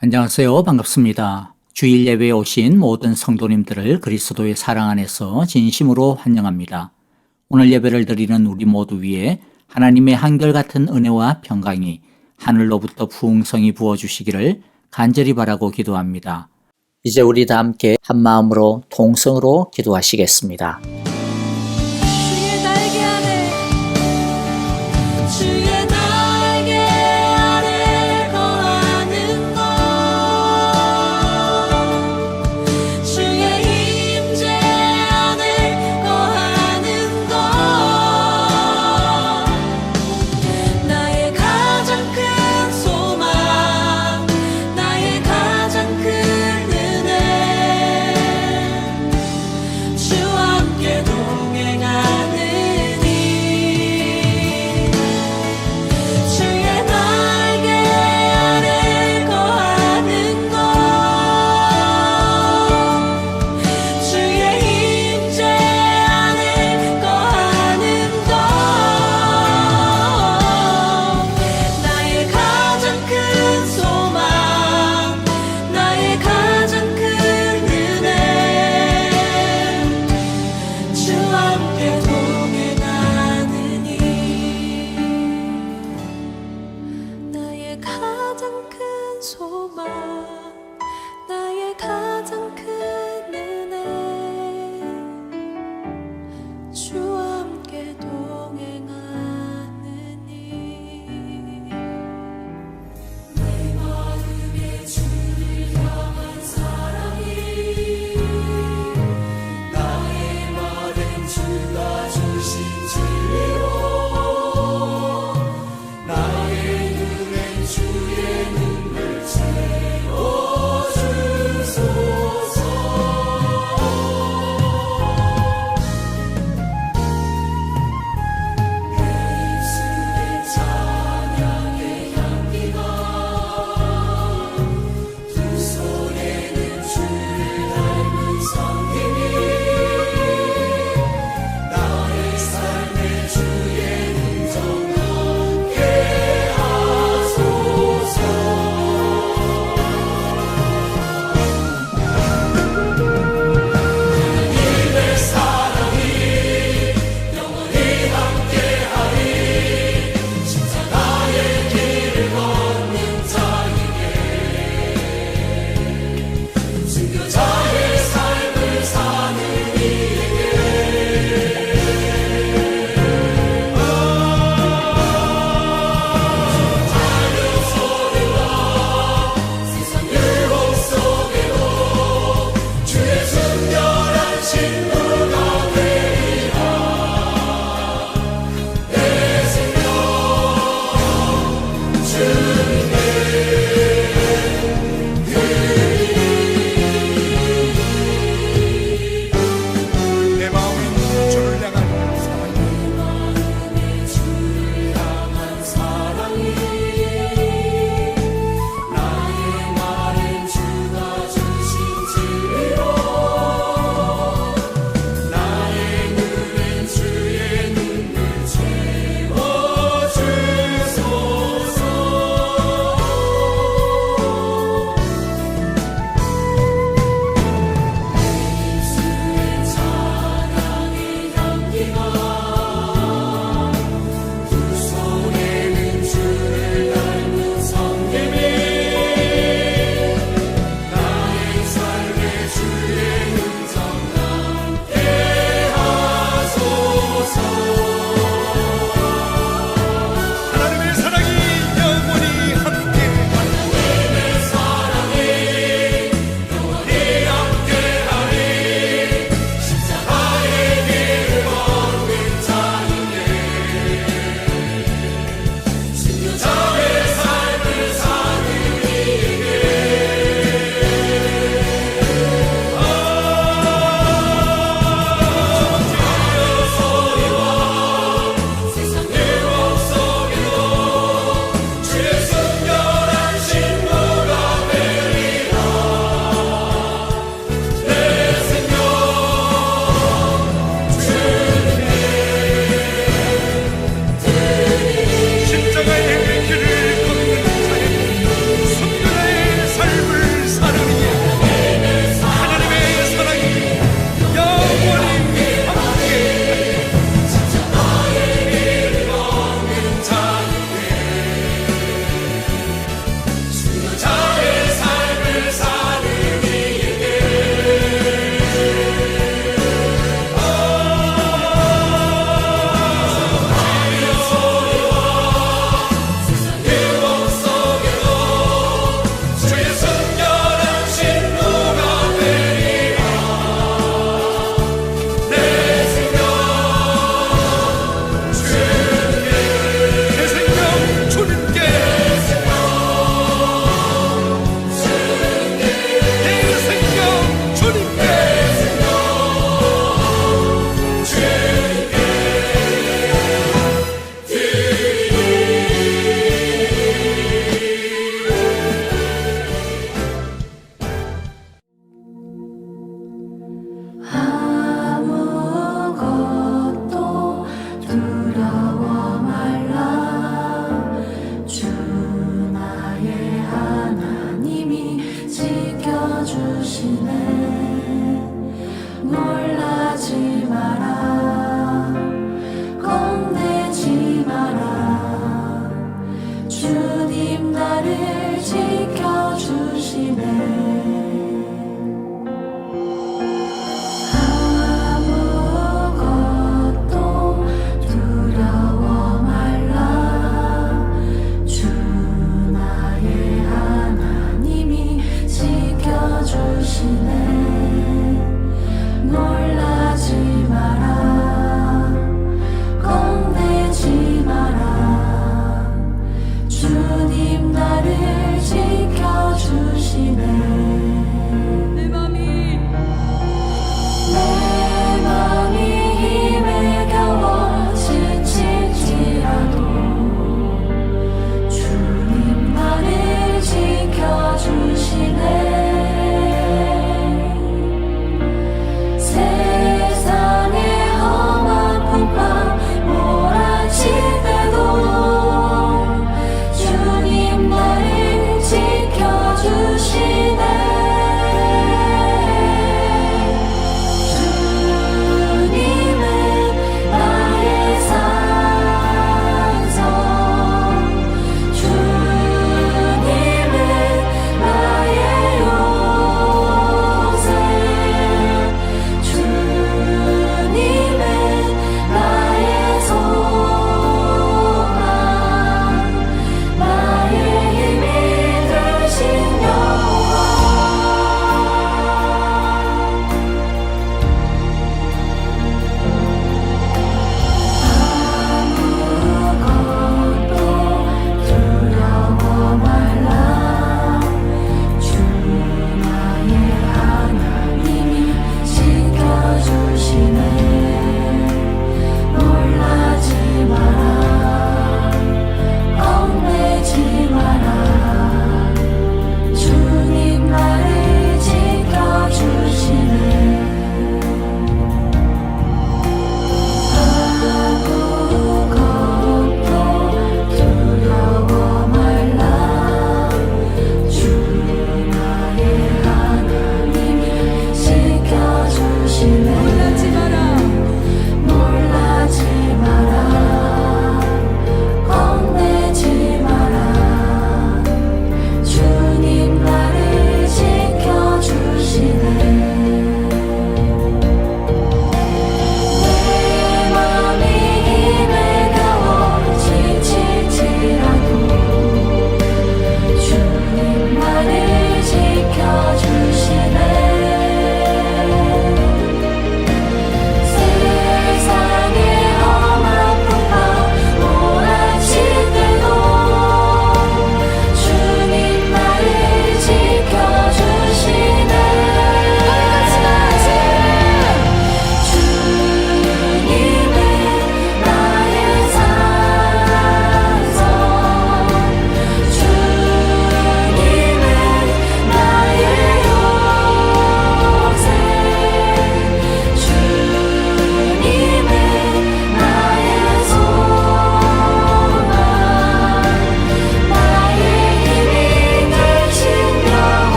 안녕하세요. 반갑습니다. 주일 예배에 오신 모든 성도님들을 그리스도의 사랑 안에서 진심으로 환영합니다. 오늘 예배를 드리는 우리 모두 위에 하나님의 한결같은 은혜와 평강이 하늘로부터 풍성히 부어주시기를 간절히 바라고 기도합니다. 이제 우리 다 함께 한 마음으로 통성으로 기도하시겠습니다. 주의 날개 아래 주의 날개 아래 거하는 것 주의 임재 안에 거하는 것 나의 가장 큰 소망 나의 가장 큰 은혜 주와 함께 동행하느니 주의 날개 아래 거하는 것 주의 임재 안에 거하는 것 나의 가장 큰 소망 나의 가장 큰 은혜 주와 함께 동행하느니 나의 가장 큰 소망 나의 가장 큰 은혜 주와 함께 동행하느니 내 마음에 주를 향한 사랑이 나의 말은 주가 주신 진리로 나의 눈엔 주의 눈을 채워주소서 내 입술에 찬양의 향기가 두 손에는 주를 닮은 성김이 나의 삶에 주의 음성 함께 하소서 지켜주시네. 놀라지 마라, 겁내지 마라. 주님 나를 지켜주시네. 아무것도 두려워 말라. 주 나의 하나님이 지켜주시네. 놀라지 마라, 겁내지 마라. 주님 나를 지켜주시네. 내 맘이 힘에 겨워 지칠지라도 주님 나를 지켜주시네. 세상의 험한 풍파 몰아치대도 주님 나를 지켜주시네.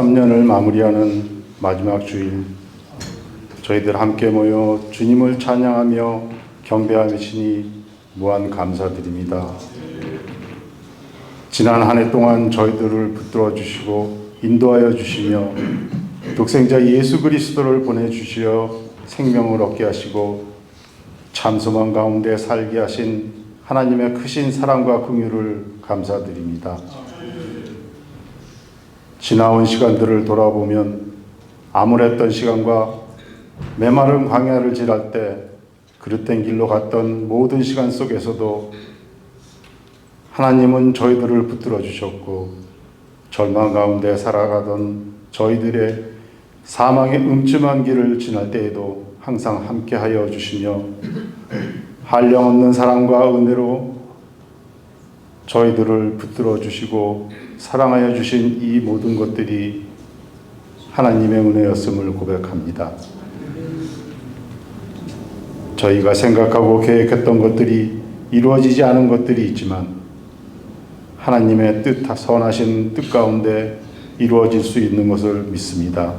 2023년을 마무리하는 마지막 주일, 저희들 함께 모여 주님을 찬양하며 경배하시니 무한 감사드립니다. 지난 한 해 동안 저희들을 붙들어 주시고 인도하여 주시며 독생자 예수 그리스도를 보내주시어 생명을 얻게 하시고 참소망 가운데 살게 하신 하나님의 크신 사랑과 긍휼을 감사드립니다. 지나온 시간들을 돌아보면 암울했던 시간과 메마른 광야를 지날 때 그릇된 길로 갔던 모든 시간 속에서도 하나님은 저희들을 붙들어 주셨고 절망 가운데 살아가던 저희들의 사망의 음침한 길을 지날 때에도 항상 함께하여 주시며 한량없는 사랑과 은혜로 저희들을 붙들어 주시고 사랑하여 주신 이 모든 것들이 하나님의 은혜였음을 고백합니다. 저희가 생각하고 계획했던 것들이 이루어지지 않은 것들이 있지만 하나님의 선하신 뜻 가운데 이루어질 수 있는 것을 믿습니다.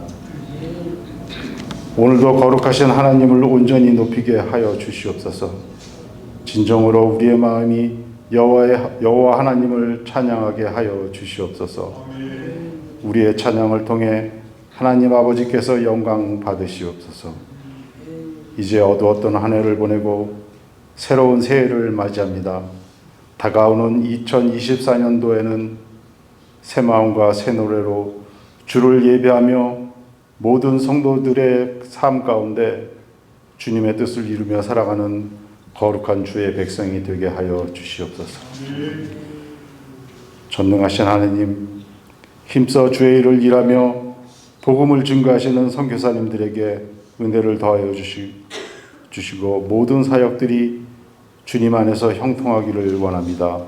오늘도 거룩하신 하나님을 온전히 높이게 하여 주시옵소서. 진정으로 우리의 마음이 여호와 하나님을 찬양하게 하여 주시옵소서. 우리의 찬양을 통해 하나님 아버지께서 영광 받으시옵소서. 이제 어두웠던 한 해를 보내고 새로운 새해를 맞이합니다. 다가오는 2024년도에는 새 마음과 새 노래로 주를 예배하며 모든 성도들의 삶 가운데 주님의 뜻을 이루며 살아가는 거룩한 주의 백성이 되게 하여 주시옵소서. 전능하신 하나님, 힘써 주의 일을 일하며 복음을 증거하시는 선교사님들에게 은혜를 더하여 주시고 모든 사역들이 주님 안에서 형통하기를 원합니다.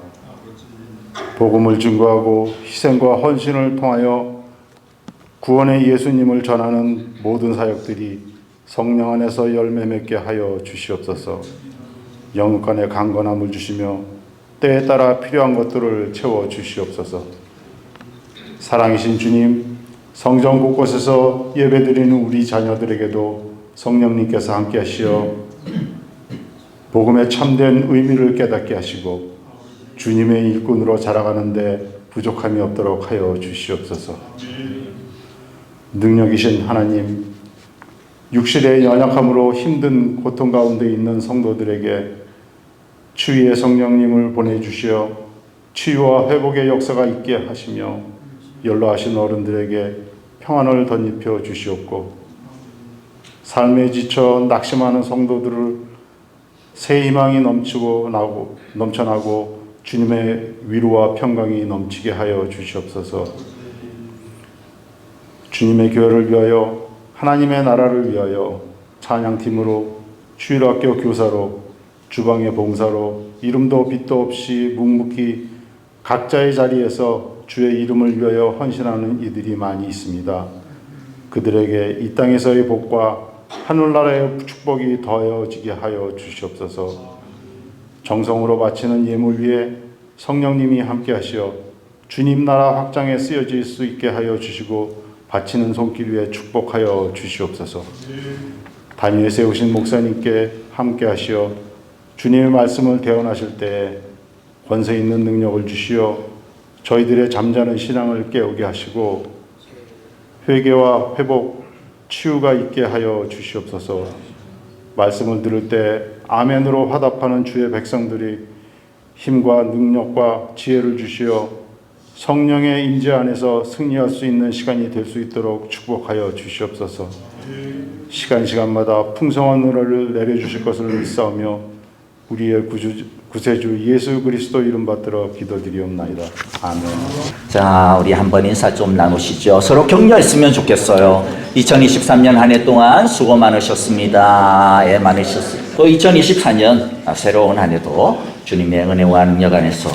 복음을 증거하고 희생과 헌신을 통하여 구원의 예수님을 전하는 모든 사역들이 성령 안에서 열매 맺게 하여 주시옵소서. 영육간의 강건함을 주시며 때에 따라 필요한 것들을 채워 주시옵소서. 사랑이신 주님, 성전 곳곳에서 예배드리는 우리 자녀들에게도 성령님께서 함께 하시어 복음의 참된 의미를 깨닫게 하시고 주님의 일꾼으로 자라가는데 부족함이 없도록 하여 주시옵소서. 능력이신 하나님, 육신의 연약함으로 힘든 고통 가운데 있는 성도들에게 치유의 성령님을 보내주시어 치유와 회복의 역사가 있게 하시며 연로하신 어른들에게 평안을 덧입혀 주시옵고 삶에 지쳐 낙심하는 성도들을 새 희망이 넘쳐나고 주님의 위로와 평강이 넘치게 하여 주시옵소서. 주님의 교회를 위하여 하나님의 나라를 위하여 찬양팀으로 주일학교 교사로 주방의 봉사로 이름도 빛도 없이 묵묵히 각자의 자리에서 주의 이름을 위하여 헌신하는 이들이 많이 있습니다. 그들에게 이 땅에서의 복과 하늘나라의 축복이 더해지게 하여 주시옵소서. 정성으로 바치는 예물 위에 성령님이 함께 하시어 주님 나라 확장에 쓰여질 수 있게 하여 주시고 바치는 손길 위에 축복하여 주시옵소서. 단위에 세우신 목사님께 함께 하시어 주님의 말씀을 대언하실 때에 권세 있는 능력을 주시어 저희들의 잠자는 신앙을 깨우게 하시고 회개와 회복, 치유가 있게 하여 주시옵소서. 말씀을 들을 때 아멘으로 화답하는 주의 백성들이 힘과 능력과 지혜를 주시어 성령의 임재 안에서 승리할 수 있는 시간이 될 수 있도록 축복하여 주시옵소서. 시간마다 풍성한 은혜를 내려주실 것을 믿사오며 우리의 구세주 예수 그리스도 이름 받들어 기도드리옵나이다. 아멘. 자, 우리 한번 인사 좀 나누시죠. 서로 격려했으면 좋겠어요. 2023년 한 해 동안 수고 많으셨습니다. 예, 많으셨어요. 또 2024년 새로운 한 해도 주님의 은혜와 능력 안에서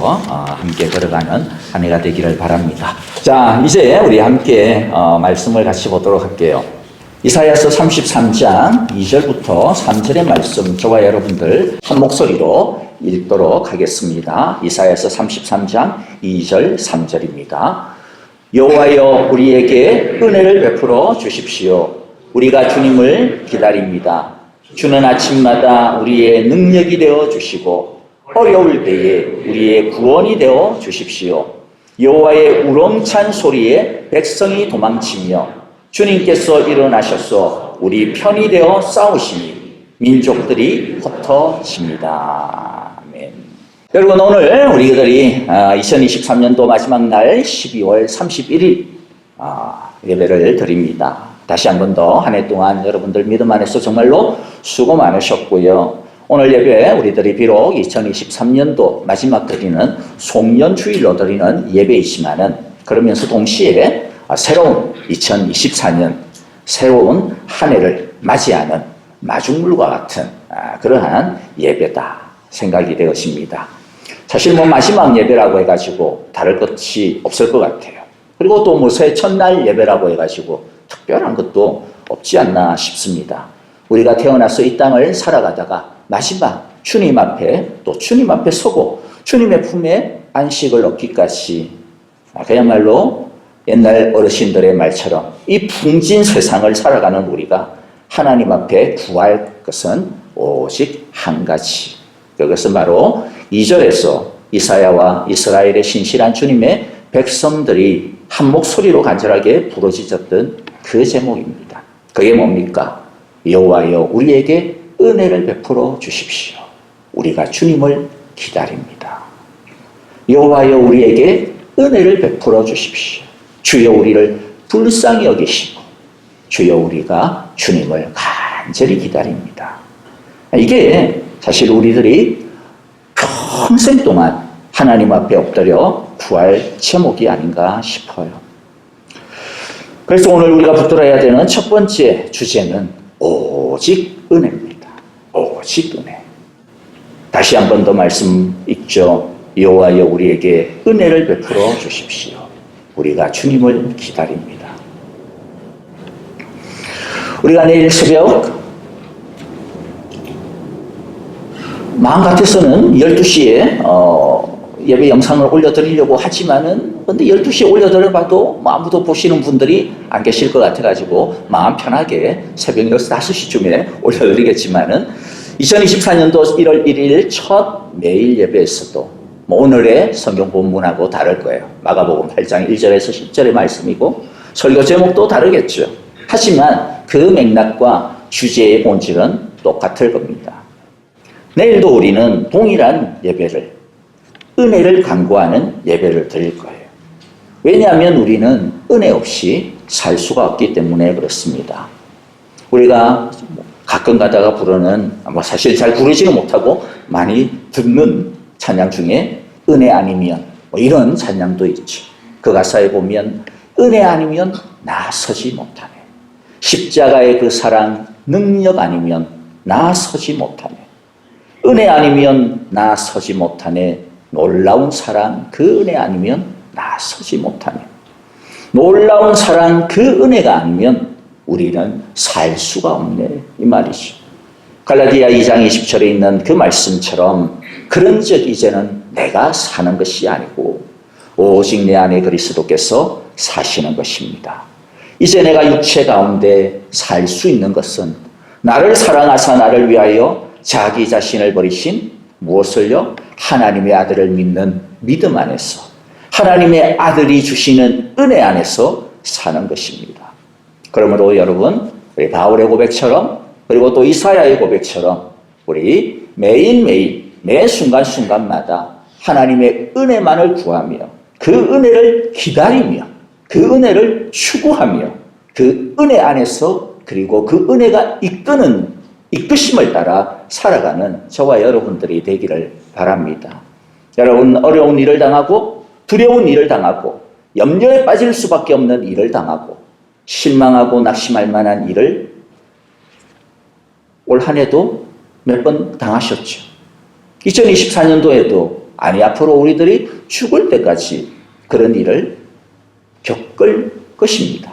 함께 걸어가는 한 해가 되기를 바랍니다. 자, 이제 우리 함께 말씀을 같이 보도록 할게요. 이사야서 33장 2절부터 3절의 말씀, 저와 여러분들 한 목소리로 읽도록 하겠습니다. 이사야서 33장 2절 3절입니다. 여호와여 우리에게 은혜를 베풀어 주십시오. 우리가 주님을 기다립니다. 주는 아침마다 우리의 능력이 되어 주시고 어려울 때에 우리의 구원이 되어 주십시오. 여호와의 우렁찬 소리에 백성이 도망치며 주님께서 일어나셔서 우리 편이 되어 싸우시니 민족들이 흩어집니다. 아멘. 여러분, 오늘 우리들이 2023년도 마지막 날 12월 31일 예배를 드립니다. 다시 한 번 더 한 해 동안 여러분들 믿음 안에서 정말로 수고 많으셨고요. 오늘 예배 우리들이 비록 2023년도 마지막 드리는 송년주일로 드리는 예배이지만은 그러면서 동시에 새로운 2024년 새로운 한 해를 맞이하는 마중물과 같은 그러한 예배다 생각이 되었습니다. 사실 마지막 예배라고 해가지고 다를 것이 없을 것 같아요. 그리고 또 새 첫날 예배라고 해가지고 특별한 것도 없지 않나 싶습니다. 우리가 태어나서 이 땅을 살아가다가 마지막 주님 앞에 또 주님 앞에 서고 주님의 품에 안식을 얻기까지 그야말로 옛날 어르신들의 말처럼 이 풍진 세상을 살아가는 우리가 하나님 앞에 구할 것은 오직 한 가지. 그것은 바로 2절에서 이사야와 이스라엘의 신실한 주님의 백성들이 한 목소리로 간절하게 부르짖었던 그 제목입니다. 그게 뭡니까? 여호와여 우리에게 은혜를 베풀어 주십시오. 우리가 주님을 기다립니다. 여호와여 우리에게 은혜를 베풀어 주십시오. 주여 우리를 불쌍히 여기시고 주여 우리가 주님을 간절히 기다립니다. 이게 사실 우리들이 평생 동안 하나님 앞에 엎드려 구할 제목이 아닌가 싶어요. 그래서 오늘 우리가 붙들어야 되는 첫 번째 주제는 오직 은혜입니다. 오직 은혜. 다시 한 번 더 말씀 읽죠. 여호와여 우리에게 은혜를 베풀어 주십시오. 우리가 주님을 기다립니다. 우리가 내일 새벽 마음 같아서는 12시에 예배 영상을 올려드리려고 하지만은 근데 12시에 올려드려봐도 아무도 보시는 분들이 안 계실 것 같아가지고 마음 편하게 새벽 5시쯤에 올려드리겠지만은 2024년도 1월 1일 첫 매일 예배에서도 오늘의 성경 본문하고 다를 거예요. 마가복음 8장 1절에서 10절의 말씀이고 설교 제목도 다르겠죠. 하지만 그 맥락과 주제의 본질은 똑같을 겁니다. 내일도 우리는 동일한 예배를 은혜를 간구하는 예배를 드릴 거예요. 왜냐하면 우리는 은혜 없이 살 수가 없기 때문에 그렇습니다. 우리가 가끔 가다가 부르는 사실 잘 부르지는 못하고 많이 듣는 찬양 중에 은혜 아니면 이런 찬양도 있죠. 그 가사에 보면 은혜 아니면 나서지 못하네. 십자가의 그 사랑 능력 아니면 나서지 못하네. 은혜 아니면 나서지 못하네. 놀라운 사랑 그 은혜 아니면 나서지 못하네. 놀라운 사랑 그 은혜가 아니면 우리는 살 수가 없네 이 말이죠. 갈라디아 2장 20절에 있는 그 말씀처럼 그런즉 이제는 내가 사는 것이 아니고 오직 내 안에 그리스도께서 사시는 것입니다. 이제 내가 육체 가운데 살 수 있는 것은 나를 사랑하사 나를 위하여 자기 자신을 버리신 무엇을요? 하나님의 아들을 믿는 믿음 안에서 하나님의 아들이 주시는 은혜 안에서 사는 것입니다. 그러므로 여러분 우리 바울의 고백처럼 그리고 또 이사야의 고백처럼 우리 매일매일 매 순간순간마다 하나님의 은혜만을 구하며 그 은혜를 기다리며 그 은혜를 추구하며 그 은혜 안에서 그리고 그 은혜가 이끄심을 따라 살아가는 저와 여러분들이 되기를 바랍니다. 여러분 어려운 일을 당하고 두려운 일을 당하고 염려에 빠질 수밖에 없는 일을 당하고 실망하고 낙심할 만한 일을 올 한 해도 몇 번 당하셨죠. 2024년도에도 아니 앞으로 우리들이 죽을 때까지 그런 일을 겪을 것입니다.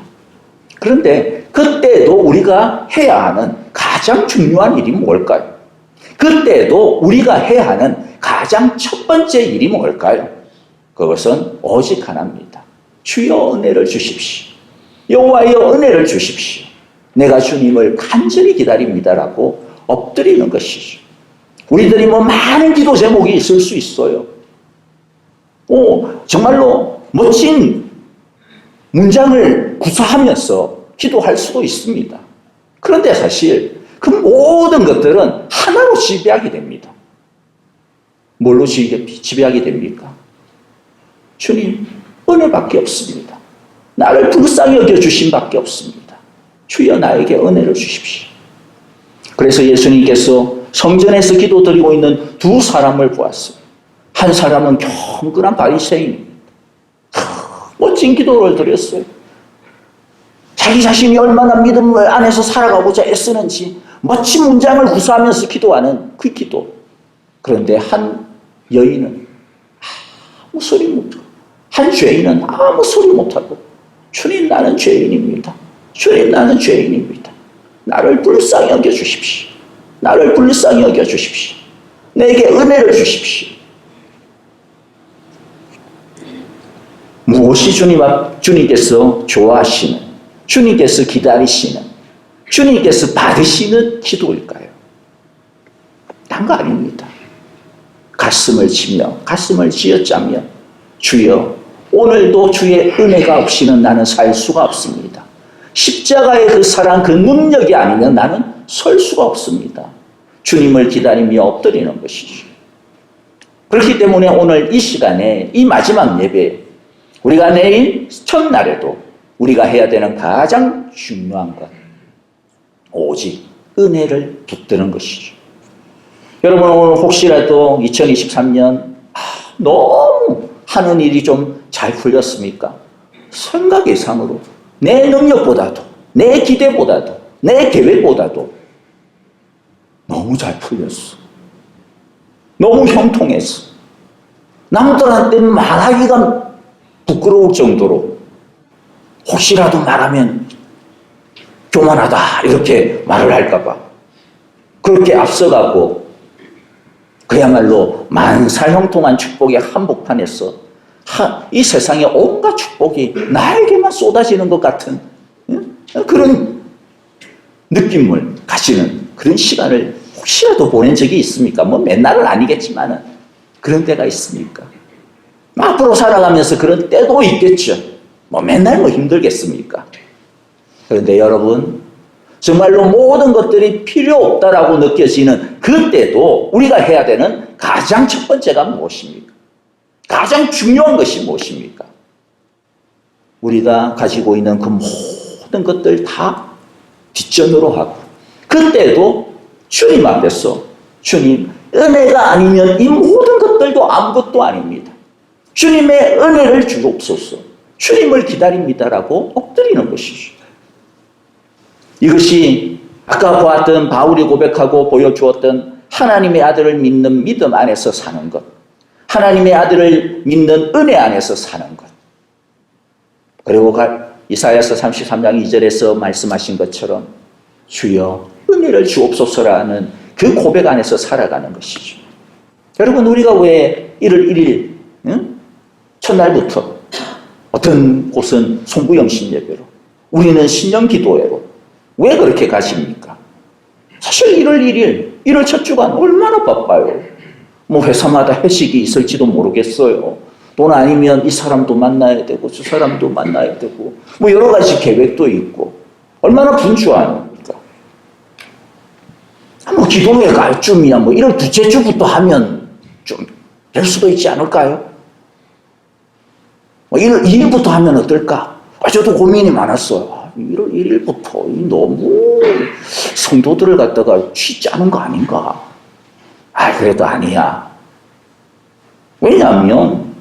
그런데 그때도 우리가 해야 하는 가장 중요한 일이 뭘까요? 그때도 우리가 해야 하는 가장 첫 번째 일이 뭘까요? 그것은 오직 하나입니다. 주여 은혜를 주십시오. 여호와여 은혜를 주십시오. 내가 주님을 간절히 기다립니다라고 엎드리는 것이죠. 우리들이 뭐 많은 기도 제목이 있을 수 있어요. 정말로 멋진 문장을 구사하면서 기도할 수도 있습니다. 그런데 사실 그 모든 것들은 하나로 지배하게 됩니다. 뭘로 지배하게 됩니까? 주님, 은혜밖에 없습니다. 나를 불쌍히 여겨주신 밖에 없습니다. 주여 나에게 은혜를 주십시오. 그래서 예수님께서 성전에서 기도드리고 있는 두 사람을 보았어요. 한 사람은 경건한 바리새인입니다. 멋진 기도를 드렸어요. 자기 자신이 얼마나 믿음 안에서 살아가고자 애쓰는지 멋진 문장을 구사하면서 기도하는 그 기도. 그런데 한 여인은 아무 소리 못하고, 한 죄인은 아무 소리 못하고, 주님 나는 죄인입니다. 주님 나는 죄인입니다. 나를 불쌍히 여겨주십시오. 나를 불쌍히 여겨주십시오. 내게 은혜를 주십시오. 무엇이 주님께서 좋아하시는, 주님께서 기다리시는, 주님께서 받으시는 기도일까요? 딴 거 아닙니다. 가슴을 치며 가슴을 쥐어짜며 주여 오늘도 주의 은혜가 없이는 나는 살 수가 없습니다. 십자가의 그 사랑 그 능력이 아니면 나는 설 수가 없습니다. 주님을 기다리며 엎드리는 것이죠. 그렇기 때문에 오늘 이 시간에 이 마지막 예배 우리가 내일 첫날에도 우리가 해야 되는 가장 중요한 것 오직 은혜를 붙드는 것이죠. 여러분 오늘 혹시라도 2023년 너무 하는 일이 좀 잘 풀렸습니까? 생각 이상으로 내 능력보다도 내 기대보다도 내 계획보다도 너무 잘 풀렸어. 너무 형통했어. 남들한테 말하기가 부끄러울 정도로 혹시라도 말하면 교만하다 이렇게 말을 할까봐 그렇게 앞서가고 그야말로 만사형통한 축복의 한복판에서 이 세상의 온갖 축복이 나에게만 쏟아지는 것 같은 그런 느낌을 가지는 그런 시간을 혹시라도 보낸 적이 있습니까? 뭐 맨날은 아니겠지만은 그런 때가 있습니까? 앞으로 살아가면서 그런 때도 있겠죠. 뭐 맨날 뭐 힘들겠습니까? 그런데 여러분 정말로 모든 것들이 필요 없다라고 느껴지는 그때도 우리가 해야 되는 가장 첫 번째가 무엇입니까? 가장 중요한 것이 무엇입니까? 우리가 가지고 있는 그 모든 것들 다 뒷전으로 하고 그때도 주님 앞에서 주님 은혜가 아니면 이 모든 것들도 아무것도 아닙니다. 주님의 은혜를 주옵소서. 주님을 기다립니다라고 엎드리는 것이죠. 이것이 아까 보았던 바울이 고백하고 보여주었던 하나님의 아들을 믿는 믿음 안에서 사는 것. 하나님의 아들을 믿는 은혜 안에서 사는 것. 그리고 이사야서 33장 2절에서 말씀하신 것처럼 주여 은혜를 주옵소서라는 그 고백 안에서 살아가는 것이죠. 여러분 우리가 왜 1월 1일 첫날부터 어떤 곳은 송구영신 예배로 우리는 신령 기도회로 왜 그렇게 가십니까? 사실 1월 1일 1월 첫 주간 얼마나 바빠요. 뭐 회사마다 회식이 있을지도 모르겠어요. 돈 아니면 이 사람도 만나야 되고 저 사람도 만나야 되고 뭐 여러 가지 계획도 있고 얼마나 분주합니까? 뭐 기도회 갈 쯤이야 뭐 1월 둘째 주부터 하면 좀 될 수도 있지 않을까요? 뭐 1월 2일부터 하면 어떨까? 저도 고민이 많았어요. 1월 1일부터 너무 성도들을 갖다가 취지 않은 거 아닌가? 그래도 아니야. 왜냐하면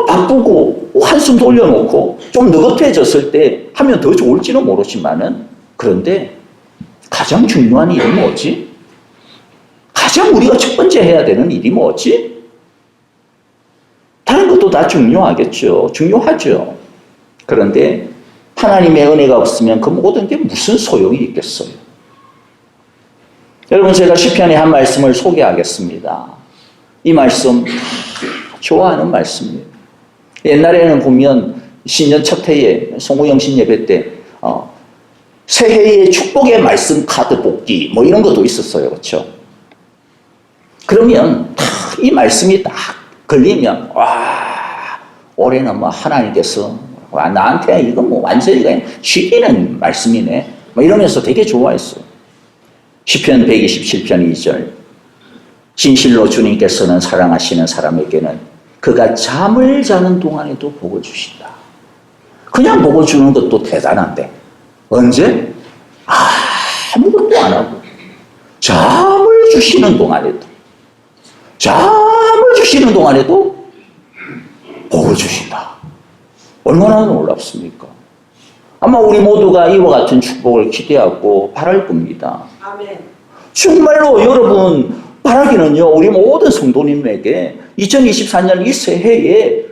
바쁘고 한숨 돌려놓고 좀 느긋해졌을 때 하면 더 좋을지는 모르지만은 그런데 가장 중요한 일이 뭐지? 가장 우리가 첫 번째 해야 되는 일이 뭐지? 다른 것도 다 중요하겠죠. 중요하죠. 그런데 하나님의 은혜가 없으면 그 모든 게 무슨 소용이 있겠어요? 여러분 제가 시편의 한 말씀을 소개하겠습니다. 이 말씀 좋아하는 말씀이에요. 옛날에는 보면 신년 첫 해에 송구영신 예배 때 새해의 축복의 말씀 카드 뽑기 뭐 이런 것도 있었어요. 그렇죠? 그러면 이 말씀이 딱 걸리면 와 올해는 뭐 하나님께서 와, 나한테 이거 뭐 완전히 그냥 죽이는 말씀이네 뭐 이러면서 되게 좋아했어요. 시편 127편 2절 진실로 주님께서는 사랑하시는 사람에게는 그가 잠을 자는 동안에도 복을 주신다. 그냥 복을 주는 것도 대단한데 언제? 아무것도 안 하고 잠을 주시는 동안에도 복을 주신다. 얼마나 놀랍습니까? 아마 우리 모두가 이와 같은 축복을 기대하고 바랄 겁니다. 아멘. 정말로 여러분 바라기는요, 우리 모든 성도님에게 2024년 이 새해에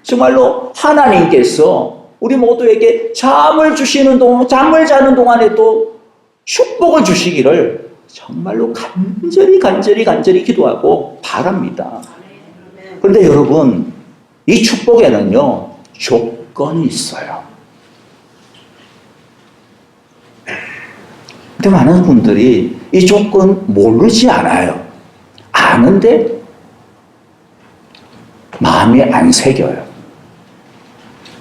정말로 하나님께서 우리 모두에게 잠을 자는 동안에도 축복을 주시기를 정말로 간절히 기도하고 바랍니다. 그런데 여러분, 이 축복에는요, 조건이 있어요. 근데 많은 분들이 이 조건 모르지 않아요. 아는데 마음에 안 새겨요.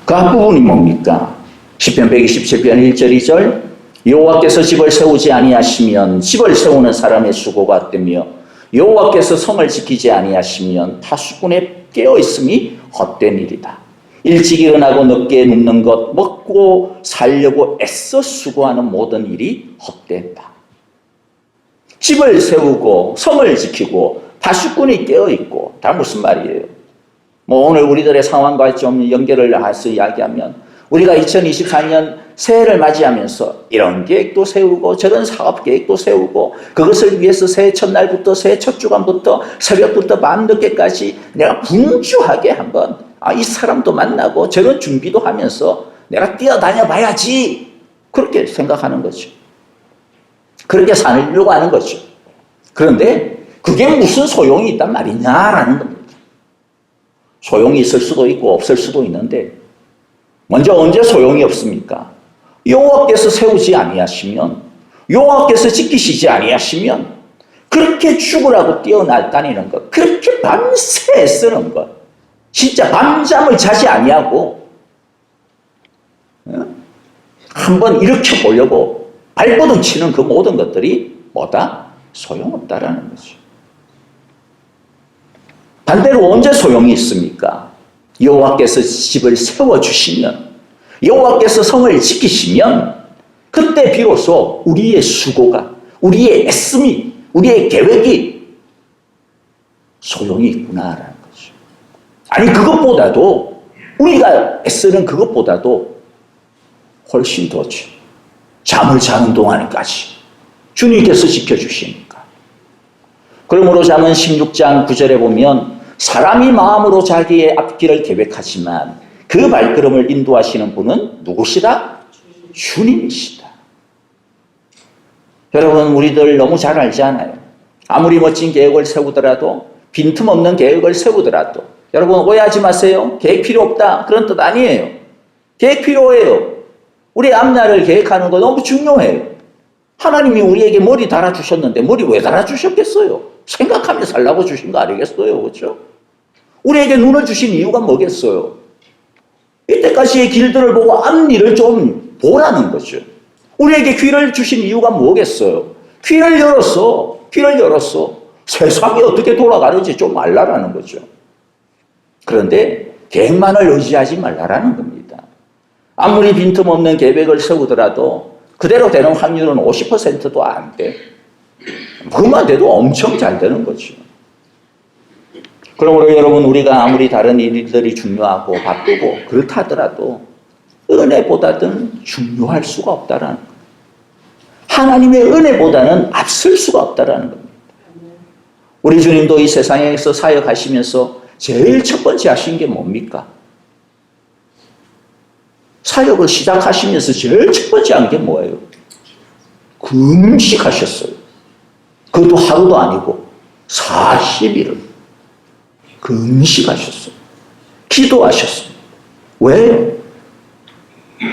그 앞부분이 뭡니까? 시편 127편 1절 2절 여호와께서 집을 세우지 아니하시면 집을 세우는 사람의 수고가 헛되며 여호와께서 성을 지키지 아니하시면 파수꾼의 깨어있음이 헛된 일이다. 일찍 일어나고 늦게 눕는 것, 먹고 살려고 애써 수고하는 모든 일이 헛된다. 집을 세우고 성을 지키고 파수꾼이 깨어있고 다 무슨 말이에요? 뭐 오늘 우리들의 상황과 좀 연결을 해서 이야기하면 우리가 2024년 새해를 맞이하면서 이런 계획도 세우고 저런 사업 계획도 세우고 그것을 위해서 새해 첫날부터 새해 첫 주간부터 새벽부터 밤늦게까지 내가 분주하게 한번 이 사람도 만나고 저런 준비도 하면서 내가 뛰어다녀 봐야지 그렇게 생각하는 거죠. 그렇게 살려고 하는 거죠. 그런데 그게 무슨 소용이 있단 말이냐라는 겁니다. 소용이 있을 수도 있고 없을 수도 있는데 먼저 언제 소용이 없습니까? 여호와께서 세우지 아니하시면 여호와께서 지키시지 아니하시면 그렇게 죽으라고 뛰어다니는 것 그렇게 밤새 애쓰는 것 진짜 밤잠을 자지 아니하고 한번 일으켜 보려고 발버둥 치는 그 모든 것들이 뭐다? 소용없다라는 거죠. 반대로 언제 소용이 있습니까? 여호와께서 집을 세워주시면 여호와께서 성을 지키시면 그때 비로소 우리의 수고가 우리의 애씀이 우리의 계획이 소용이 있구나라는 거죠. 아니 그것보다도 우리가 애쓰는 그것보다도 훨씬 더죠. 잠을 자는 동안까지 주님께서 지켜주시니까. 그러므로 잠언 16장 9절에 보면 사람이 마음으로 자기의 앞길을 계획하지만 그 발걸음을 인도하시는 분은 누구시다? 주님이시다. 여러분 우리들 너무 잘 알지 않아요? 아무리 멋진 계획을 세우더라도 빈틈없는 계획을 세우더라도 여러분 오해하지 마세요. 계획 필요 없다 그런 뜻 아니에요. 계획 필요해요. 우리 앞날을 계획하는 거 너무 중요해요. 하나님이 우리에게 머리 달아주셨는데 머리 왜 달아주셨겠어요? 생각하며 살라고 주신 거 아니겠어요? 그렇죠? 우리에게 눈을 주신 이유가 뭐겠어요? 이때까지의 길들을 보고 앞일을 좀 보라는 거죠. 우리에게 귀를 주신 이유가 뭐겠어요? 귀를 열었어. 세상이 어떻게 돌아가는지 좀 알라라는 거죠. 그런데 계획만을 의지하지 말라라는 겁니다. 아무리 빈틈없는 계획을 세우더라도 그대로 되는 확률은 50%도 안 돼. 그만 돼도 엄청 잘 되는 거죠. 그러므로 여러분 우리가 아무리 다른 일들이 중요하고 바쁘고 그렇다 하더라도 은혜보다는 중요할 수가 없다라는 거예요. 하나님의 은혜보다는 앞설 수가 없다라는 겁니다. 우리 주님도 이 세상에서 사역하시면서 제일 첫 번째 하신 게 뭡니까? 사역을 시작하시면서 제일 첫 번째 한 게 뭐예요? 금식하셨어요. 그것도 하루도 아니고 40일을 금식하셨어요. 기도하셨어요. 왜?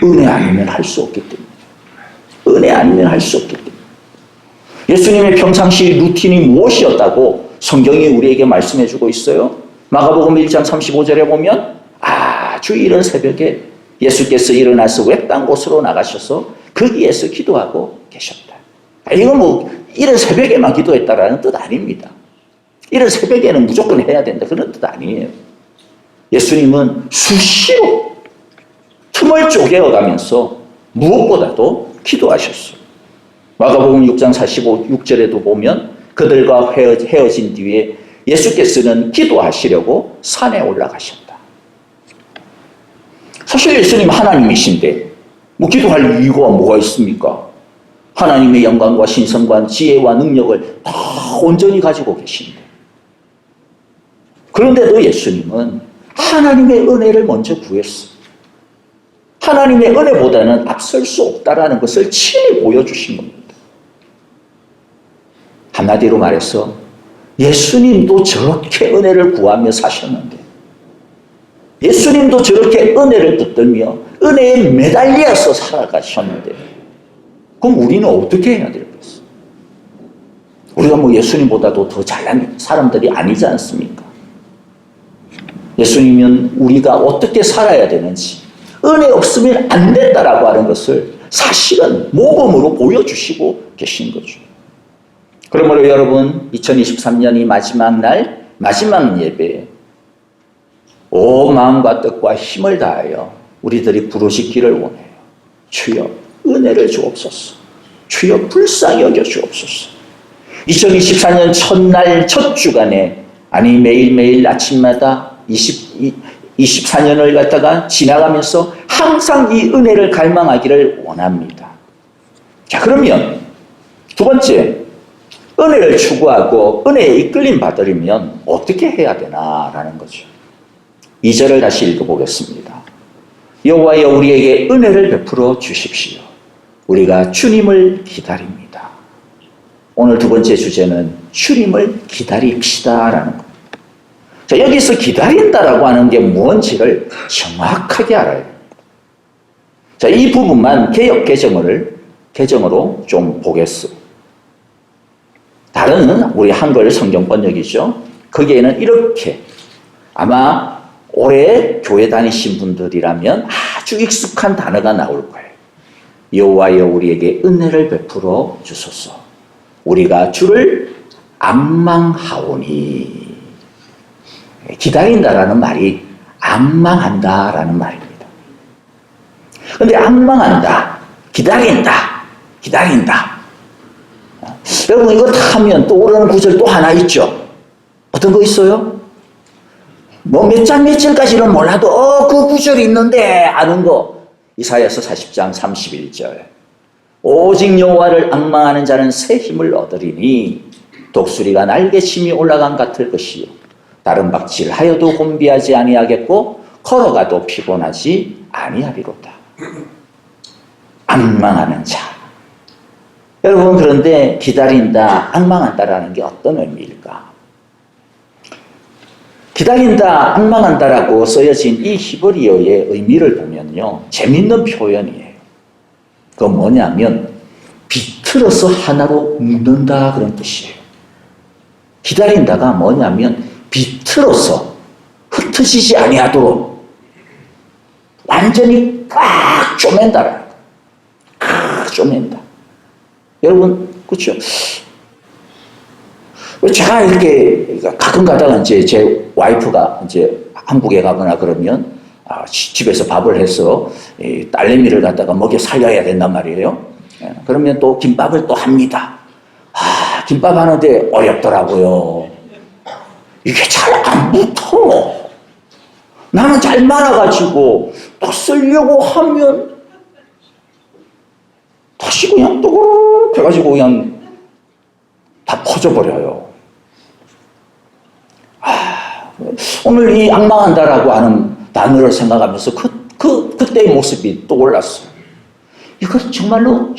은혜 아니면 할 수 없기 때문에. 은혜 아니면 할 수 없기 때문에. 예수님의 평상시 루틴이 무엇이었다고 성경이 우리에게 말씀해주고 있어요? 마가복음 1장 35절에 보면 주일은 새벽에 예수께서 일어나서 외딴 곳으로 나가셔서 거기에서 기도하고 계셨다. 이건 뭐 이른 새벽에만 기도했다라는 뜻 아닙니다. 이른 새벽에는 무조건 해야 된다 그런 뜻 아니에요. 예수님은 수시로 틈을 쪼개어가면서 무엇보다도 기도하셨어요. 마가복음 6장 46절에도 보면 그들과 헤어진 뒤에 예수께서는 기도하시려고 산에 올라가셨다. 사실 예수님 하나님이신데 뭐 기도할 이유가 뭐가 있습니까? 하나님의 영광과 신성과 지혜와 능력을 다 온전히 가지고 계신데, 그런데도 예수님은 하나님의 은혜를 먼저 구했어요. 하나님의 은혜보다는 앞설 수 없다라는 것을 친히 보여주신 겁니다. 한마디로 말해서 예수님도 저렇게 은혜를 구하며 사셨는데, 예수님도 저렇게 은혜를 붙들며 은혜에 매달려서 살아가셨는데, 그럼 우리는 어떻게 해야 될까요? 우리가 뭐 예수님보다도 더 잘난 사람들이 아니지 않습니까? 예수님은 우리가 어떻게 살아야 되는지, 은혜 없으면 안 된다라고 하는 것을 사실은 모범으로 보여주시고 계신 거죠. 그러므로 여러분, 2023년이 마지막 날, 마지막 예배에 온 마음과 뜻과 힘을 다하여 우리들이 부르짖기를 원해요. 주여 은혜를 주옵소서. 주여 불쌍히 여겨 주옵소서. 2024년 첫날 첫 주간에, 아니 매일매일 아침마다 24년을 갖다가 지나가면서 항상 이 은혜를 갈망하기를 원합니다. 자, 그러면 두 번째, 은혜를 추구하고 은혜에 이끌림 받으려면 어떻게 해야 되나라는 거죠. 2절을 다시 읽어보겠습니다. 여호와여 우리에게 은혜를 베풀어 주십시오. 우리가 주님을 기다립니다. 오늘 두 번째 주제는 주님을 기다립시다라는 겁니다. 자, 여기서 기다린다라고 하는 게 무엇인지를 정확하게 알아야 됩니다. 자, 이 부분만 개역 개정으로 좀 보겠습니다. 다른 우리 한글 성경 번역이죠. 거기에는 이렇게, 아마 오래 교회 다니신 분들이라면 아주 익숙한 단어가 나올 거예요. 여호와여 우리에게 은혜를 베풀어 주소서. 우리가 주를 앙망하오니. 기다린다라는 말이 앙망한다라는 말입니다. 그런데 앙망한다, 기다린다. 여러분 이거 다 하면 또 오르는 구절 또 하나 있죠. 어떤 거 있어요? 뭐 몇 장 며칠까지는 몰라도 그 구절이 있는데 아는 거. 이사야서 40장 31절. 오직 여호와를 앙망하는 자는 새 힘을 얻으리니 독수리가 날개침이 올라간 같을 것이요 다른 박질하여도 곤비하지 아니하겠고 걸어가도 피곤하지 아니하리로다. 앙망하는 자. 여러분, 그런데 기다린다, 앙망한다라는 게 어떤 의미일까? 기다린다, 앙망한다라고 쓰여진 이 히브리어의 의미를 보면요, 재밌는 표현이에요. 그건 뭐냐면 비틀어서 하나로 묶는다 그런 뜻이에요. 기다린다가 뭐냐면 비틀어서 흩어지지 아니하도록 완전히 꽉 쪼맨다라는 거예요. 꽉 쪼맨다. 여러분, 그렇죠? 제가 이렇게 가끔 가다가 이제 제 와이프가 이제 한국에 가거나 그러면 집에서 밥을 해서 딸내미를 갖다가 먹여 살려야 된단 말이에요. 그러면 또 김밥을 또 합니다. 김밥 하는데 어렵더라고요. 이게 잘 안 붙어. 나는 잘 말아가지고 또 쓰려고 하면 다시 그냥 또그럭 해가지고 그냥 다 퍼져버려요. 오늘 이 앙망한다라고 하는 단어를 생각하면서 그때의 모습이 또 올랐어요. 이거 정말로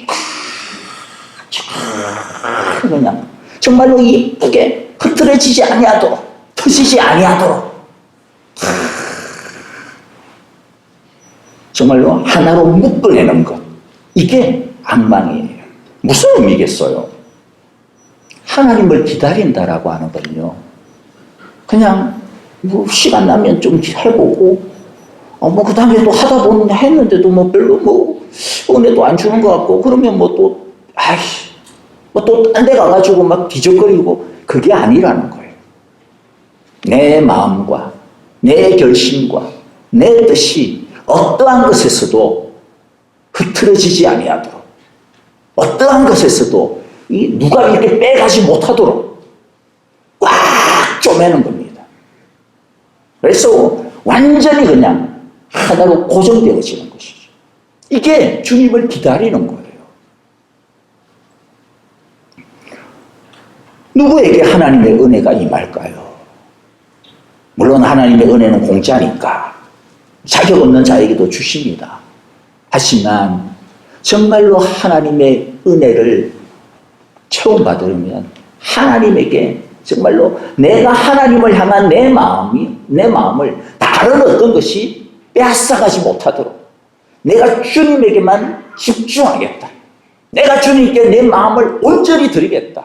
그냥 정말로 이쁘게 흐트러지지 아니하도록, 터지지 아니하도록 정말로 하나로 묶어내는 것. 이게 악망이에요. 무슨 의미겠어요? 하나님을 기다린다라고 하는 건요. 그냥 뭐 시간 나면 좀 해보고 뭐 그 다음에 또 하다 보면 했는데도 뭐 별로 뭐 은혜도 안 주는 것 같고 그러면 뭐 또 아이씨 뭐 또 딴 데 가가지고 막 뒤적거리고 그게 아니라는 거예요. 내 마음과 내 결심과 내 뜻이 어떠한 것에서도 흐트러지지 아니하도록 어떠한 것에서도 누가 이렇게 빼가지 못하도록 꽉 쪼매는 겁니다. 그래서 완전히 그냥 하나로 고정되어지는 것이죠. 이게 주님을 기다리는 거예요. 누구에게 하나님의 은혜가 임할까요? 물론 하나님의 은혜는 공짜니까 자격 없는 자에게도 주십니다. 하지만 정말로 하나님의 은혜를 체험받으려면 하나님에게 정말로 내가 하나님을 향한 내 마음을 다른 어떤 것이 빼앗아가지 못하도록 내가 주님에게만 집중하겠다. 내가 주님께 내 마음을 온전히 드리겠다.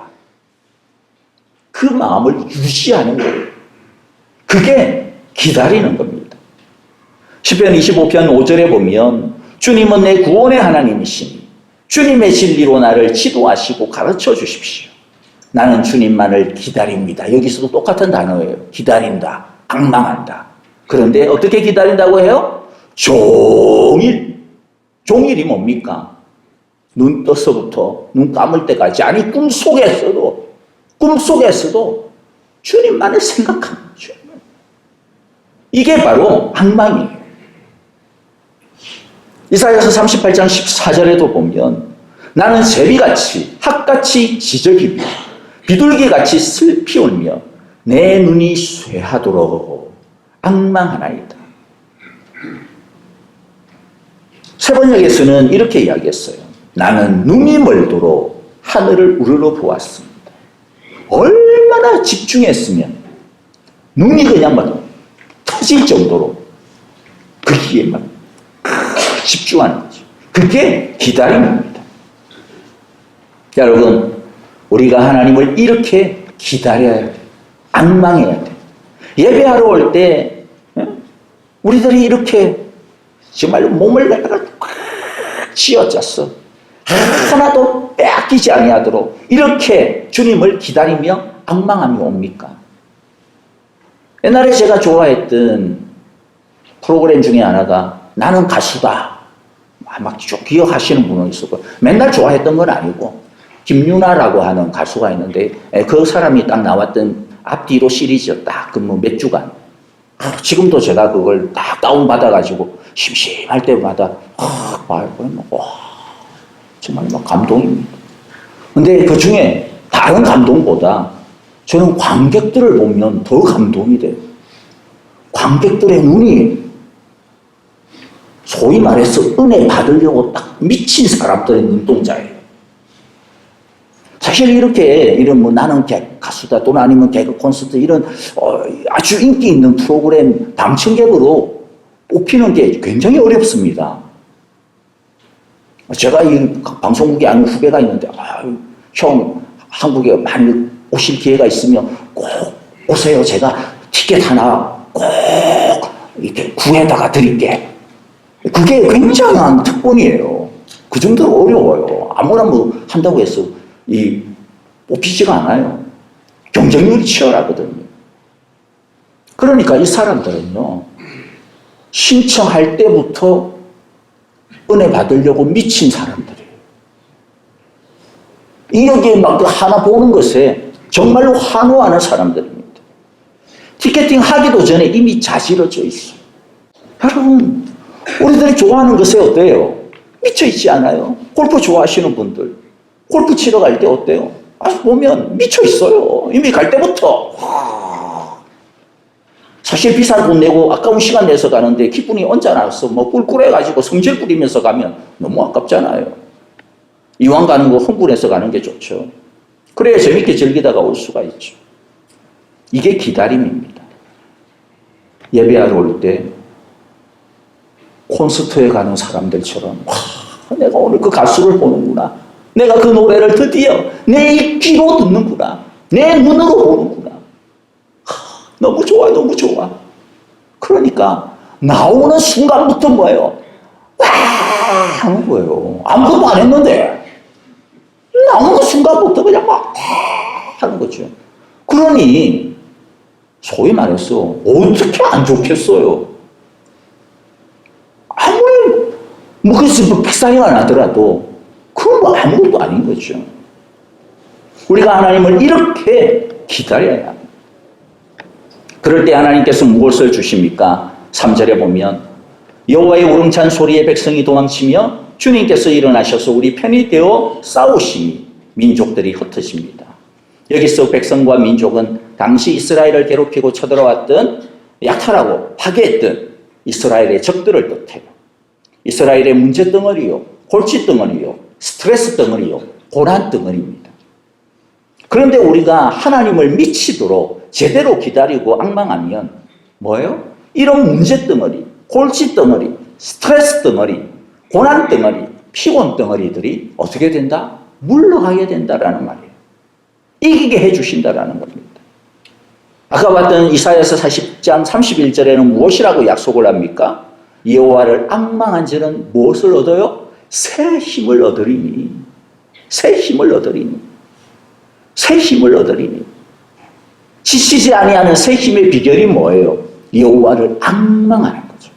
그 마음을 유지하는 거예요. 그게 기다리는 겁니다. 시편 25편 5절에 보면 주님은 내 구원의 하나님이시니 주님의 진리로 나를 지도하시고 가르쳐 주십시오. 나는 주님만을 기다립니다. 여기서도 똑같은 단어예요. 기다린다. 앙망한다. 그런데 어떻게 기다린다고 해요? 종일. 종일이 뭡니까? 눈 떠서부터 눈 감을 때까지 아니 꿈속에서도 주님만을 생각하는 거죠. 이게 바로 앙망이에요. 이사야서 38장 14절에도 보면 나는 제비같이 핫같이 지저귀며 비둘기같이 슬피 울며 내 눈이 쇠하도록 앙망하나이다. 세번역에서는 이렇게 이야기했어요. 나는 눈이 멀도록 하늘을 우러러 보았습니다. 얼마나 집중했으면 눈이 그냥 막 터질 정도로 거기에 막 집중하는 거죠. 그게 기다림입니다. 여러분, 우리가 하나님을 이렇게 기다려야 돼요. 앙망해야 돼요. 예배하러 올 때 우리들이 이렇게 정말로 몸을 갖다가 꽉 쥐어짰어. 하나도 빼앗기지 아니하도록 이렇게 주님을 기다리며 앙망함이 옵니까? 옛날에 제가 좋아했던 프로그램 중에 하나가 나는 가수다. 막 쭉 기억하시는 분은 있었고 맨날 좋아했던 건 아니고 김유나라고 하는 가수가 있는데 그 사람이 딱 나왔던 앞뒤로 시리즈 딱 그 뭐 몇 주간 지금도 제가 그걸 딱 다운받아가지고 심심할 때마다 와 정말 막 감동입니다. 근데 그 중에 다른 감동보다 저는 관객들을 보면 더 감동이 돼요. 관객들의 눈이 소위 말해서 은혜 받으려고 딱 미친 사람들의 눈동자예요. 사실 이런 뭐 나는 가수다 또는 아니면 개그 콘서트 이런 아주 인기 있는 프로그램 방청객으로 뽑히는 게 굉장히 어렵습니다. 제가 이 방송국에 아는 후배가 있는데 형 한국에 많이 오실 기회가 있으면 꼭 오세요. 제가 티켓 하나 꼭 이렇게 구해다가 드릴게. 그게 굉장한 특권이에요. 그 정도로 어려워요. 아무나 뭐 한다고 해서 뽑히지가 않아요. 경쟁률이 치열하거든요. 그러니까 이 사람들은요, 신청할 때부터 은혜 받으려고 미친 사람들이에요. 여기에 막 하나 보는 것에 정말로 환호하는 사람들입니다. 티켓팅 하기도 전에 이미 자지러져 있어요. 여러분, 우리들이 좋아하는 것에 어때요? 미쳐있지 않아요? 골프 좋아하시는 분들, 골프 치러 갈 때 어때요? 보면 미쳐있어요. 이미 갈 때부터. 사실 비싼 돈 내고 아까운 시간 내서 가는데 기분이 언짢아서 뭐 꿀꿀해가지고 성질 부리면서 가면 너무 아깝잖아요. 이왕 가는 거 흥분해서 가는 게 좋죠. 그래야 재밌게 즐기다가 올 수가 있죠. 이게 기다림입니다. 예배하러 올 때 콘서트에 가는 사람들처럼 와, 내가 오늘 그 가수를 보는구나. 내가 그 노래를 드디어 내 귀로 듣는구나. 내 눈으로 보는구나. 너무 좋아, 너무 좋아. 그러니까 나오는 순간부터 뭐예요? 와 하는 거예요. 아무것도 안 했는데 나오는 순간부터 그냥 막 하는 거죠. 그러니 소위 말해서 어떻게 안 좋겠어요? 아무리 뭐 그래서 뭐 백상이가 나더라도 그건 뭐 아무것도 아닌 거죠. 우리가 하나님을 이렇게 기다려야 합니다. 그럴 때 하나님께서 무엇을 주십니까? 3절에 보면 여호와의 우렁찬 소리에 백성이 도망치며 주님께서 일어나셔서 우리 편이 되어 싸우시니 민족들이 흩어집니다. 여기서 백성과 민족은 당시 이스라엘을 괴롭히고 쳐들어왔던 약탈하고 파괴했던 이스라엘의 적들을 뜻해요. 이스라엘의 문제 덩어리요, 골치 덩어리요, 스트레스 덩어리요, 고난 덩어리입니다. 그런데 우리가 하나님을 미치도록 제대로 기다리고 앙망하면 뭐예요? 이런 문제 덩어리, 골치 덩어리, 스트레스 덩어리, 고난 덩어리, 피곤 덩어리들이 어떻게 된다? 물러가게 된다라는 말이에요. 이기게 해주신다라는 겁니다. 아까 봤던 이사야서 40장 31절에는 무엇이라고 약속을 합니까? 여호와를 앙망한 자는 무엇을 얻어요? 새 힘을 얻으리니. 새 힘을 얻으리니. 새 힘을 얻으리니. 지치지 아니하는 새 힘의 비결이 뭐예요? 여호와를 앙망하는 거죠.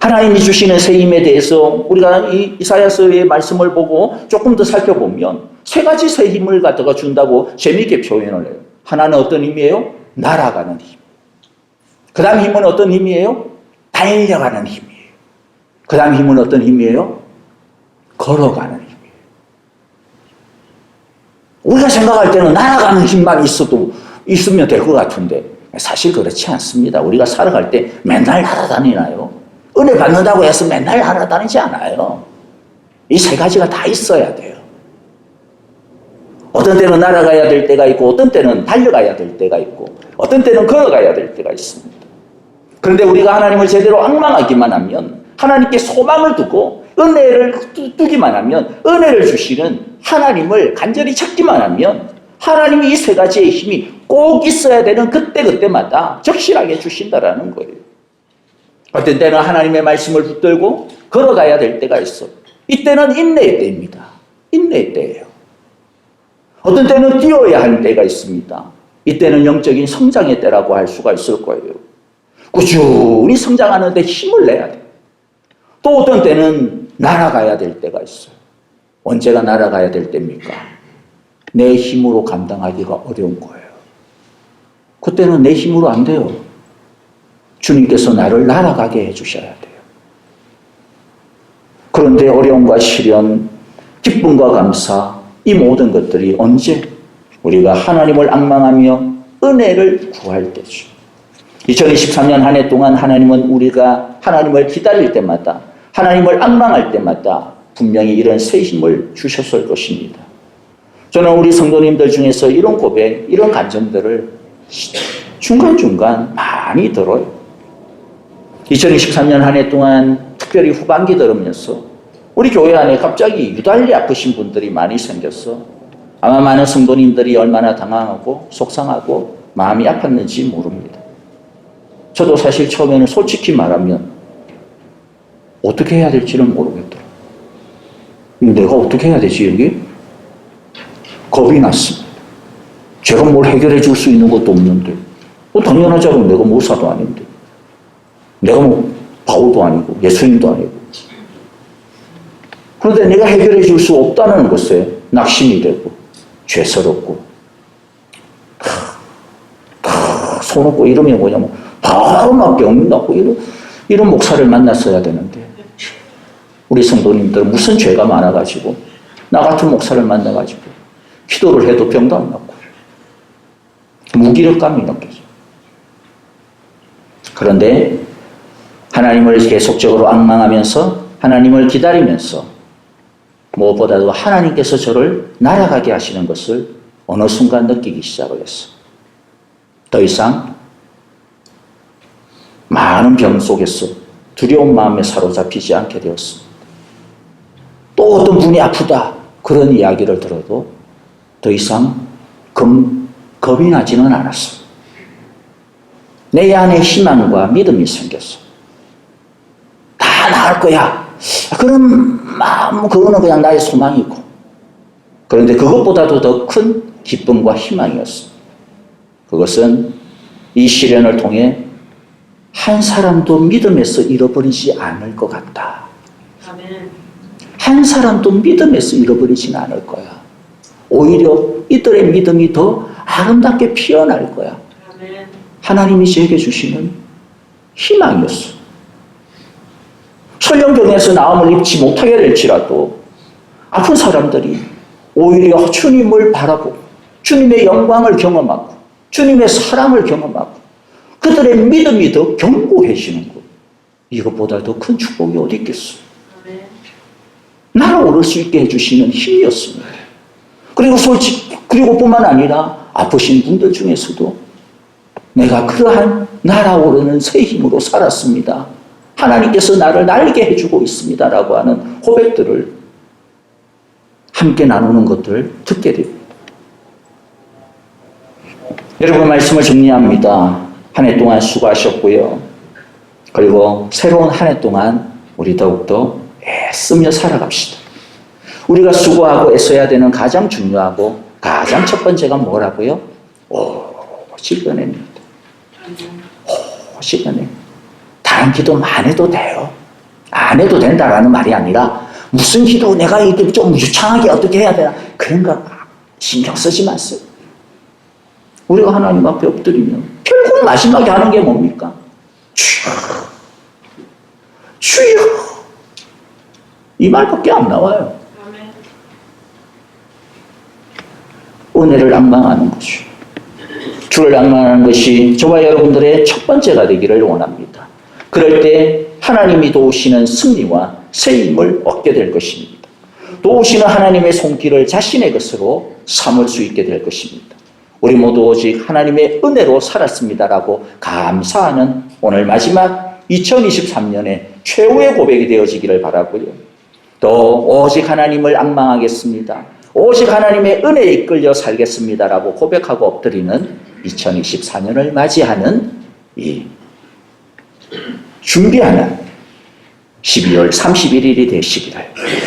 하나님이 주시는 새 힘에 대해서 우리가 이 이사야서의 말씀을 보고 조금 더 살펴보면 세 가지 새 힘을 갖다가 준다고 재미있게 표현을 해요. 하나는 어떤 힘이에요? 날아가는 힘. 그 다음 힘은 어떤 힘이에요? 달려가는 힘이에요. 그 다음 힘은 어떤 힘이에요? 걸어가는 힘이에요. 우리가 생각할 때는 날아가는 힘만 있으면 될 것 같은데 사실 그렇지 않습니다. 우리가 살아갈 때 맨날 날아다니나요? 은혜 받는다고 해서 맨날 날아다니지 않아요. 이 세 가지가 다 있어야 돼요. 어떤 때는 날아가야 될 때가 있고 어떤 때는 달려가야 될 때가 있고 어떤 때는 걸어가야 될 때가 있습니다. 그런데 우리가 하나님을 제대로 앙망하기만 하면 하나님께 소망을 두고 은혜를 두기만 하면 은혜를 주시는 하나님을 간절히 찾기만 하면 하나님이 이 세 가지의 힘이 꼭 있어야 되는 그때그때마다 적실하게 주신다라는 거예요. 어떤 때는 하나님의 말씀을 붙들고 걸어가야 될 때가 있어. 이때는 인내의 때입니다. 인내의 때예요. 어떤 때는 뛰어야 할 때가 있습니다. 이때는 영적인 성장의 때라고 할 수가 있을 거예요. 꾸준히 성장하는데 힘을 내야 돼요. 또 어떤 때는 날아가야 될 때가 있어요. 언제가 날아가야 될 때입니까? 내 힘으로 감당하기가 어려운 거예요. 그때는 내 힘으로 안 돼요. 주님께서 나를 날아가게 해주셔야 돼요. 그런데 어려움과 시련, 기쁨과 감사, 이 모든 것들이 언제 우리가 하나님을 앙망하며 은혜를 구할 때죠. 2023년 한 해 동안 하나님은 우리가 하나님을 기다릴 때마다 하나님을 앙망할 때마다 분명히 이런 새 힘을 주셨을 것입니다. 저는 우리 성도님들 중에서 이런 고백, 이런 간증들을 중간중간 많이 들어요. 2023년 한 해 동안 특별히 후반기 들으면서 우리 교회 안에 갑자기 유달리 아프신 분들이 많이 생겼어. 아마 많은 성도님들이 얼마나 당황하고 속상하고 마음이 아팠는지 모릅니다. 저도 사실 처음에는 솔직히 말하면 어떻게 해야 될지는 모르겠더라고요. 내가 어떻게 해야 되지 여기? 겁이 났습니다. 제가 뭘 해결해 줄 수 있는 것도 없는데 당연하자고 내가 모사도 아닌데 내가 뭐 바울도 아니고 예수님도 아니고 그런데 내가 해결해 줄 수 없다는 것에 낙심이 되고 죄스럽고 손 없고 이러면 뭐냐면 바로 막 병 나고 이런 목사를 만났어야 되는데 우리 성도님들 무슨 죄가 많아가지고 나 같은 목사를 만나가지고 기도를 해도 병도 안 낫고 무기력감이 느껴져. 그런데 하나님을 계속적으로 앙망하면서 하나님을 기다리면서 무엇보다도 하나님께서 저를 날아가게 하시는 것을 어느 순간 느끼기 시작을 했어. 더 이상 많은 병 속에서 두려운 마음에 사로잡히지 않게 되었습니다. 또 어떤 분이 아프다 그런 이야기를 들어도 더 이상 겁이 나지는 않았습니다. 내 안에 희망과 믿음이 생겼어. 다 나을 거야. 그런 마음, 그거는 그냥 나의 소망이고. 그런데 그것보다도 더 큰 기쁨과 희망이었습니다. 그것은 이 시련을 통해 한 사람도 믿음에서 잃어버리지 않을 것 같다. 한 사람도 믿음에서 잃어버리지는 않을 거야. 오히려 이들의 믿음이 더 아름답게 피어날 거야. 하나님이 저에게 주시는 희망이었어. 설령병에서 나음을 입지 못하게 될지라도 아픈 사람들이 오히려 주님을 바라보고 주님의 영광을 경험하고 주님의 사랑을 경험하고 그들의 믿음이 더 견고해지는 것. 이것보다 더 큰 축복이 어디 있겠어. 날아오를 수 있게 해주시는 힘이었습니다. 그리고 뿐만 아니라 아프신 분들 중에서도 내가 그러한 날아오르는 새 힘으로 살았습니다. 하나님께서 나를 날게 해주고 있습니다. 라고 하는 고백들을 함께 나누는 것들 듣게 됩니다. 여러분 말씀을 정리합니다. 한 해 동안 수고하셨고요. 그리고 새로운 한 해 동안 우리 더욱더 애쓰며 살아갑시다. 우리가 수고하고 애써야 되는 가장 중요하고 가장 첫 번째가 뭐라고요? 오직 은혜입니다. 오직 은혜. 다른 기도 안 해도 돼요. 안 해도 된다라는 말이 아니라 무슨 기도 내가 이렇게 좀 유창하게 어떻게 해야 되나 그런 거 신경 쓰지 마세요. 우리가 하나님 앞에 엎드리면 결국 마지막에 하는 게 뭡니까? 주여, 주여. 이 말밖에 안 나와요. 은혜를 앙망하는 것이요. 주를 앙망하는 것이 저와 여러분들의 첫 번째가 되기를 원합니다. 그럴 때 하나님이 도우시는 승리와 새 힘을 얻게 될 것입니다. 도우시는 하나님의 손길을 자신의 것으로 삼을 수 있게 될 것입니다. 우리 모두 오직 하나님의 은혜로 살았습니다라고 감사하는 오늘 마지막 2023년의 최후의 고백이 되어지기를 바라고요. 또 오직 하나님을 앙망하겠습니다. 오직 하나님의 은혜에 이끌려 살겠습니다라고 고백하고 엎드리는 2024년을 맞이하는 이 준비하는 12월 31일이 되시기를.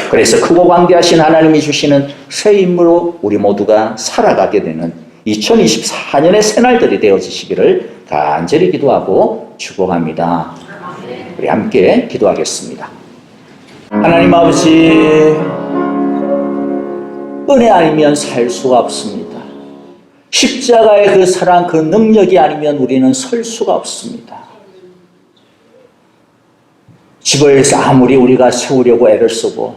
그래서 크고 광대하신 하나님이 주시는 새 힘으로 우리 모두가 살아가게 되는 2024년의 새날들이 되어지시기를 간절히 기도하고 축복합니다. 우리 함께 기도하겠습니다. 하나님 아버지, 은혜 아니면 살 수가 없습니다. 십자가의 그 사랑, 그 능력이 아니면 우리는 설 수가 없습니다. 집을 아무리 우리가 세우려고 애를 쓰고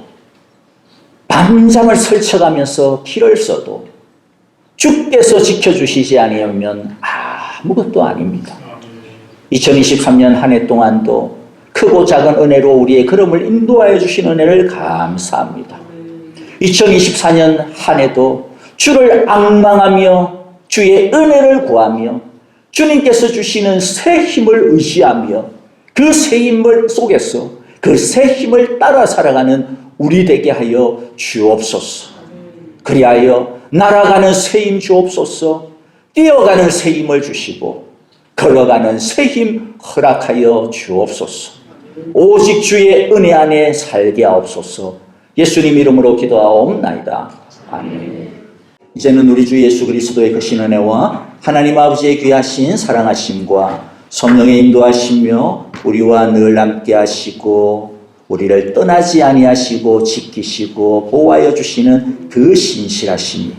밤잠을 설쳐가면서 길을 써도 주께서 지켜주시지 아니하면 아무것도 아닙니다. 2023년 한 해 동안도 크고 작은 은혜로 우리의 걸음을 인도하여 주신 은혜를 감사합니다. 2024년 한 해도 주를 앙망하며 주의 은혜를 구하며 주님께서 주시는 새 힘을 의지하며 그 새 힘을 속에서 그 새 힘을 따라 살아가는 우리 되게 하여 주옵소서. 그리하여 날아가는 새 힘 주옵소서. 뛰어가는 새 힘을 주시고 걸어가는 새 힘 허락하여 주옵소서. 오직 주의 은혜 안에 살게 하옵소서. 예수님 이름으로 기도하옵나이다. 아멘. 이제는 우리 주 예수 그리스도의 크신 은혜와 하나님 아버지의 귀하신 사랑하심과 성령의 인도하시며 우리와 늘 함께 하시고 우리를 떠나지 아니하시고 지키시고 보호하여 주시는 그 신실하심이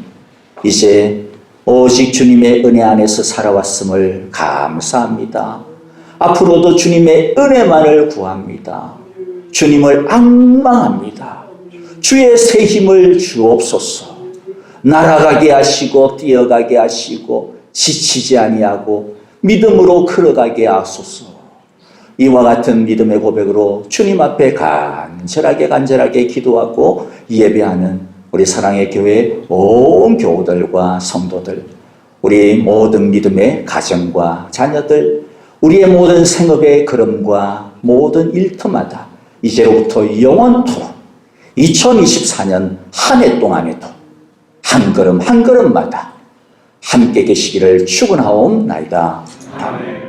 이제 오직 주님의 은혜 안에서 살아왔음을 감사합니다. 앞으로도 주님의 은혜만을 구합니다. 주님을 앙망합니다. 주의 새 힘을 주옵소서. 날아가게 하시고 뛰어가게 하시고 지치지 아니하고 믿음으로 걸어가게 하소서. 이와 같은 믿음의 고백으로 주님 앞에 간절하게 기도하고 예배하는 우리 사랑의 교회 온 교우들과 성도들, 우리 모든 믿음의 가정과 자녀들, 우리의 모든 생업의 걸음과 모든 일터마다 이제로부터 영원토록 2024년 한 해 동안에도 한 걸음 한 걸음마다 함께 계시기를 축원하옵나이다. 아멘.